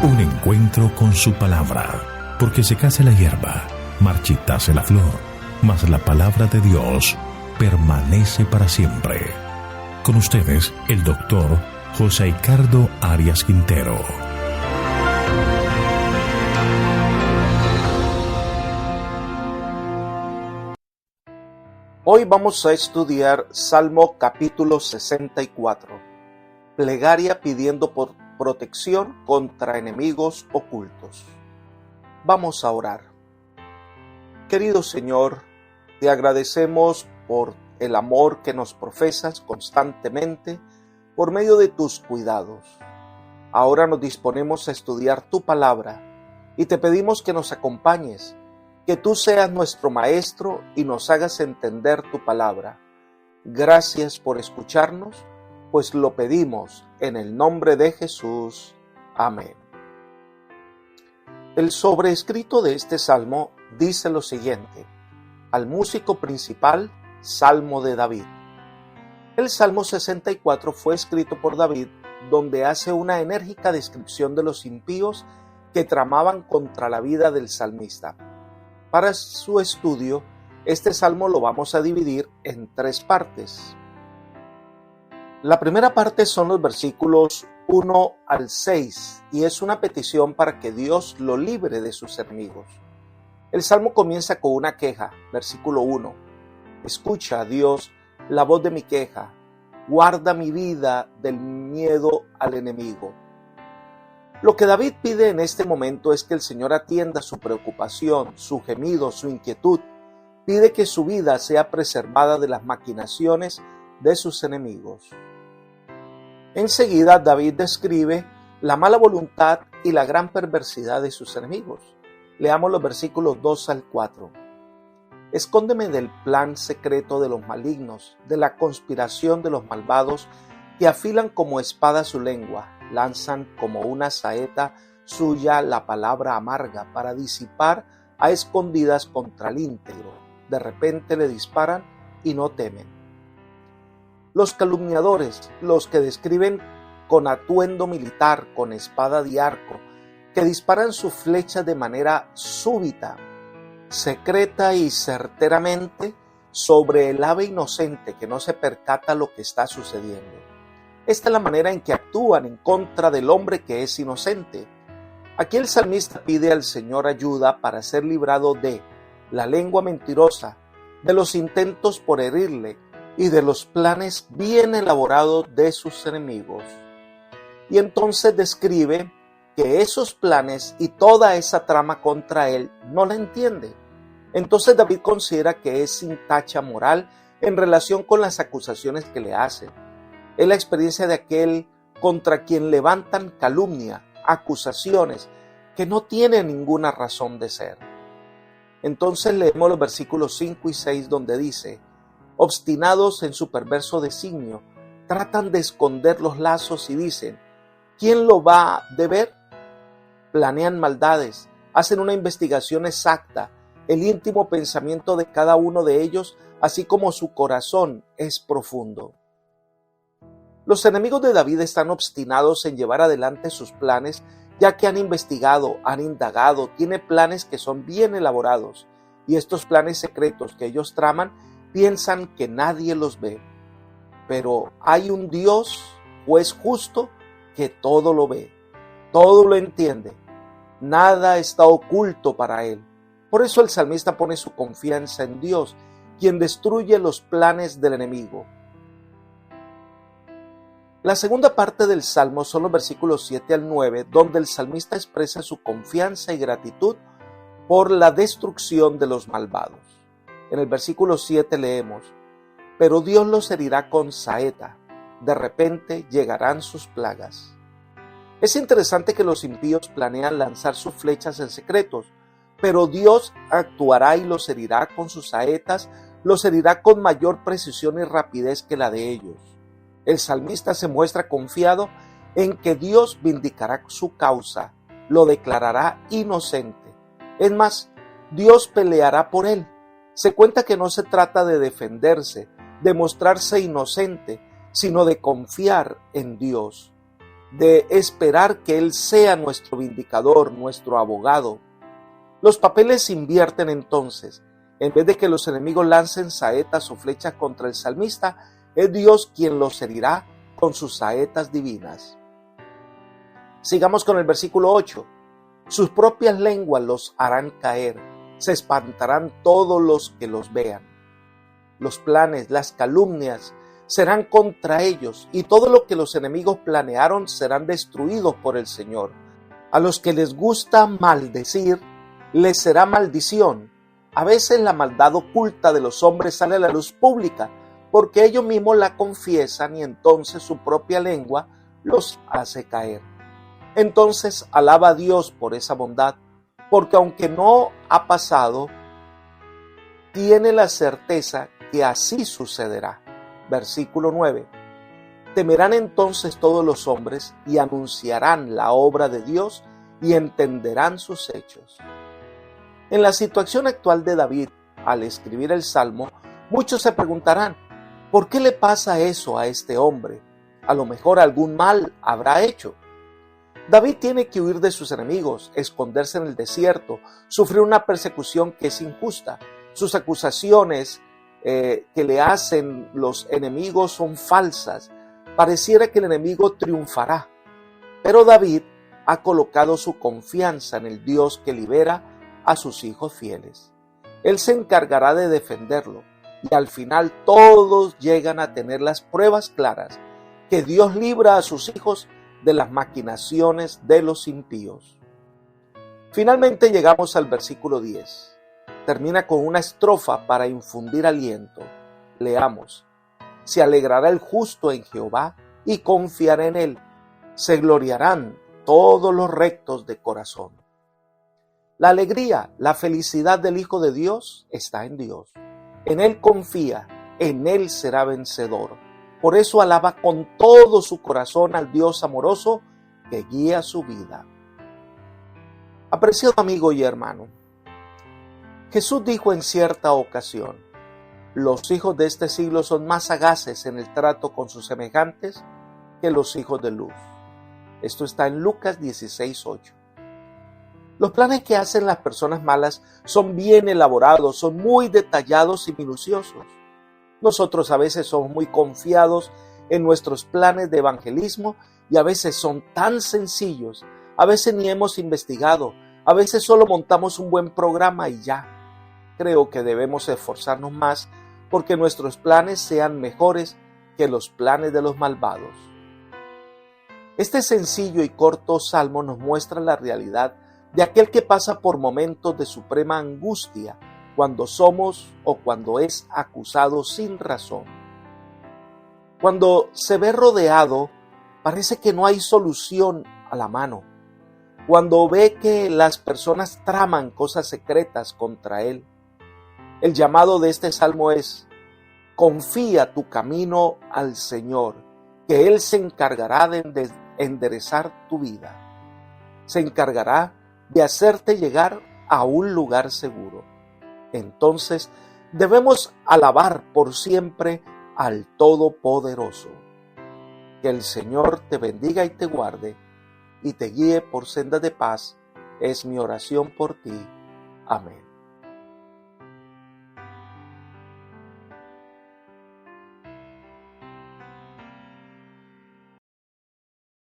Un encuentro con su palabra, porque secase la hierba, marchitase la flor, mas la palabra de Dios permanece para siempre. Con ustedes, el doctor José Ricardo Arias Quintero. Hoy vamos a estudiar Salmo capítulo 64, plegaria pidiendo por protección contra enemigos ocultos. Vamos a orar. Querido Señor, te agradecemos por el amor que nos profesas constantemente por medio de tus cuidados. Ahora nos disponemos a estudiar tu palabra y te pedimos que nos acompañes, que tú seas nuestro maestro y nos hagas entender tu palabra. Gracias por escucharnos, pues lo pedimos en el nombre de Jesús. Amén. El sobrescrito de este salmo dice lo siguiente: al músico principal, Salmo de David. El Salmo 64 fue escrito por David, donde hace una enérgica descripción de los impíos que tramaban contra la vida del salmista. Para su estudio, este salmo lo vamos a dividir en tres partes. La primera parte son los versículos 1 al 6 y es una petición para que Dios lo libre de sus enemigos. El salmo comienza con una queja, versículo 1. Escucha, Dios, la voz de mi queja, guarda mi vida del miedo al enemigo. Lo que David pide en este momento es que el Señor atienda su preocupación, su gemido, su inquietud. Pide que su vida sea preservada de las maquinaciones de sus enemigos. Enseguida David describe la mala voluntad y la gran perversidad de sus enemigos. Leamos los versículos 2 al 4. Escóndeme del plan secreto de los malignos, de la conspiración de los malvados, que afilan como espada su lengua, lanzan como una saeta suya la palabra amarga para disipar a escondidas contra el íntegro. De repente le disparan y no temen. Los calumniadores, los que describen con atuendo militar, con espada de arco, que disparan sus flechas de manera súbita, secreta y certeramente sobre el ave inocente que no se percata lo que está sucediendo. Esta es la manera en que actúan en contra del hombre que es inocente. Aquí el salmista pide al Señor ayuda para ser librado de la lengua mentirosa, de los intentos por herirle y de los planes bien elaborados de sus enemigos. Y entonces describe que esos planes y toda esa trama contra él no la entiende. Entonces David considera que es sin tacha moral en relación con las acusaciones que le hacen. Es la experiencia de aquel contra quien levantan calumnia, acusaciones que no tienen ninguna razón de ser. Entonces leemos los versículos 5 y 6 donde dice: obstinados en su perverso designio, tratan de esconder los lazos y dicen: ¿quién lo va a ver? Planean maldades, hacen una investigación exacta, el íntimo pensamiento de cada uno de ellos, así como su corazón es profundo. Los enemigos de David están obstinados en llevar adelante sus planes, ya que han investigado, han indagado, tiene planes que son bien elaborados, y estos planes secretos que ellos traman piensan que nadie los ve. Pero hay un Dios, juez justo, que todo lo ve, todo lo entiende, nada está oculto para él. Por eso el salmista pone su confianza en Dios, quien destruye los planes del enemigo. La segunda parte del Salmo son los versículos 7 al 9, donde el salmista expresa su confianza y gratitud por la destrucción de los malvados. En el versículo 7 leemos: pero Dios los herirá con saeta, de repente llegarán sus plagas. Es interesante que los impíos planean lanzar sus flechas en secretos, pero Dios actuará y los herirá con sus saetas, los herirá con mayor precisión y rapidez que la de ellos. El salmista se muestra confiado en que Dios vindicará su causa, lo declarará inocente. Es más, Dios peleará por él. Se cuenta que no se trata de defenderse, de mostrarse inocente, sino de confiar en Dios. de esperar que Él sea nuestro vindicador, nuestro abogado. Los papeles se invierten entonces. En vez de que los enemigos lancen saetas o flechas contra el salmista, es Dios quien los herirá con sus saetas divinas. Sigamos con el versículo 8. Sus propias lenguas los harán caer, se espantarán todos los que los vean. Los planes, las calumnias serán contra ellos, y todo lo que los enemigos planearon serán destruidos por el Señor. A los que les gusta maldecir, les será maldición. A veces la maldad oculta de los hombres sale a la luz pública, porque ellos mismos la confiesan y entonces su propia lengua los hace caer. Entonces alaba a Dios por esa bondad, porque aunque no ha pasado, tiene la certeza que así sucederá. Versículo 9. Temerán entonces todos los hombres y anunciarán la obra de Dios y entenderán sus hechos. En la situación actual de David, al escribir el Salmo, muchos se preguntarán, ¿por qué le pasa eso a este hombre? A lo mejor algún mal habrá hecho. David tiene que huir de sus enemigos, esconderse en el desierto, sufrir una persecución que es injusta. Sus acusaciones que le hacen los enemigos son falsas. Pareciera que el enemigo triunfará. Pero David ha colocado su confianza en el Dios que libera a sus hijos fieles. Él se encargará de defenderlo y al final todos llegan a tener las pruebas claras que Dios libra a sus hijos de las maquinaciones de los impíos. Finalmente llegamos al versículo 10. Termina con una estrofa para infundir aliento. Leamos. Se alegrará el justo en Jehová y confiará en él. Se gloriarán todos los rectos de corazón. La alegría, la felicidad del Hijo de Dios está en Dios. En Él confía, en Él será vencedor. Por eso alaba con todo su corazón al Dios amoroso que guía su vida. Apreciado amigo y hermano, Jesús dijo en cierta ocasión, los hijos de este siglo son más sagaces en el trato con sus semejantes que los hijos de luz. Esto está en Lucas 16:8. Los planes que hacen las personas malas son bien elaborados, son muy detallados y minuciosos. Nosotros a veces somos muy confiados en nuestros planes de evangelismo y a veces son tan sencillos, a veces ni hemos investigado, a veces solo montamos un buen programa y ya. Creo que debemos esforzarnos más porque nuestros planes sean mejores que los planes de los malvados. Este sencillo y corto salmo nos muestra la realidad de aquel que pasa por momentos de suprema angustia cuando somos o cuando es acusado sin razón. Cuando se ve rodeado, parece que no hay solución a la mano. Cuando ve que las personas traman cosas secretas contra él. El llamado de este salmo es: confía tu camino al Señor, que Él se encargará de enderezar tu vida. Se encargará de hacerte llegar a un lugar seguro. Entonces debemos alabar por siempre al Todopoderoso. Que el Señor te bendiga y te guarde y te guíe por sendas de paz. Es mi oración por ti. Amén.